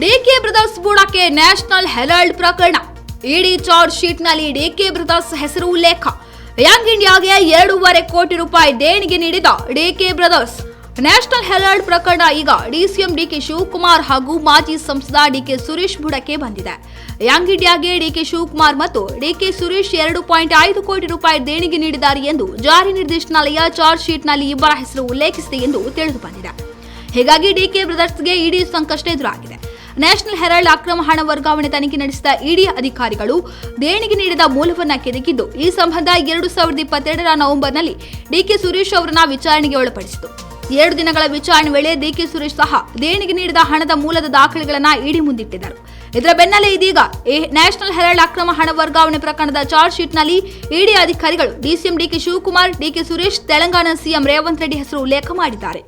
DK brothers ಬುಡಕ್ಕೆ national Herald ಪ್ರಕರಣ. ಇಡಿ charge ಶೀಟ್ನಲ್ಲಿ ಡಿಕೆ ಬ್ರದರ್ಸ್ ಹೆಸರು ಉಲ್ಲೇಖ. ಯಂಗ್ ಇಂಡಿಯಾಗೆ 2.5 ಕೋಟಿ ರೂಪಾಯಿ ದೇಣಿಗೆ ನೀಡಿದ ಡಿಕೆ ಬ್ರದರ್ಸ್. ನ್ಯಾಷನಲ್ ಹೆರಾಲ್ಡ್ ಪ್ರಕರಣ ಈಗ ಡಿಸಿಎಂ ಡಿಕೆ ಶಿವಕುಮಾರ್ ಹಾಗೂ ಮಾಜಿ ಸಂಸದ ಡಿಕೆ ಸುರೇಶ್ ಬುಡಕ್ಕೆ ಬಂದಿದೆ. ಯಂಗ್ ಇಂಡಿಯಾಗೆ ಡಿಕೆ ಶಿವಕುಮಾರ್ ಮತ್ತು ಡಿಕೆ ಸುರೇಶ್ 2.5 ಕೋಟಿ ರೂಪಾಯಿ ದೇಣಿಗೆ ನೀಡಿದ್ದಾರೆ ಎಂದು ಜಾರಿ ನಿರ್ದೇಶನಾಲಯ ಚಾರ್ಜ್ ಶೀಟ್ನಲ್ಲಿ ಇಬ್ಬರ ಹೆಸರು ಉಲ್ಲೇಖಿಸಿದೆ ಎಂದು ತಿಳಿದು ಬಂದಿದೆ. ಹೀಗಾಗಿ ಡಿಕೆ ಬ್ರದರ್ಸ್ಗೆ ಇಡಿ ಸಂಕಷ್ಟ ಎದುರಾಗಿದೆ. ನ್ಯಾಷನಲ್ ಹೆರಾಲ್ಡ್ ಅಕ್ರಮ ಹಣ ವರ್ಗಾವಣೆ ತನಿಖೆ ನಡೆಸಿದ ಇಡಿ ಅಧಿಕಾರಿಗಳು ದೇಣಿಗೆ ನೀಡಿದ ಮೂಲವನ್ನ ಕೆದಕಿದ್ದು, ಈ ಸಂಬಂಧ 2022 ನವೆಂಬರ್ನಲ್ಲಿ ಡಿಕೆ ಸುರೇಶ್ ಅವರನ್ನ ವಿಚಾರಣೆಗೆ ಒಳಪಡಿಸಿತು. 2 ದಿನಗಳ ವಿಚಾರಣೆ ವೇಳೆ ಡಿಕೆ ಸುರೇಶ್ ಸಹ ದೇಣಿಗೆ ನೀಡಿದ ಹಣದ ಮೂಲದ ದಾಖಲೆಗಳನ್ನು ಇಡಿ ಮುಂದಿಟ್ಟಿದ್ದರು. ಇದರ ಬೆನ್ನಲ್ಲೇ ಇದೀಗ ನ್ಯಾಷನಲ್ ಹೆರಾಲ್ಡ್ ಅಕ್ರಮ ಹಣ ವರ್ಗಾವಣೆ ಪ್ರಕರಣದ ಚಾರ್ಜ್ ಶೀಟ್ನಲ್ಲಿ ಇಡಿ ಅಧಿಕಾರಿಗಳು DCM DK Shivakumar, DK Suresh, Telangana CM Revanth Reddy ಹೆಸರು ಉಲ್ಲೇಖ ಮಾಡಿದ್ದಾರೆ.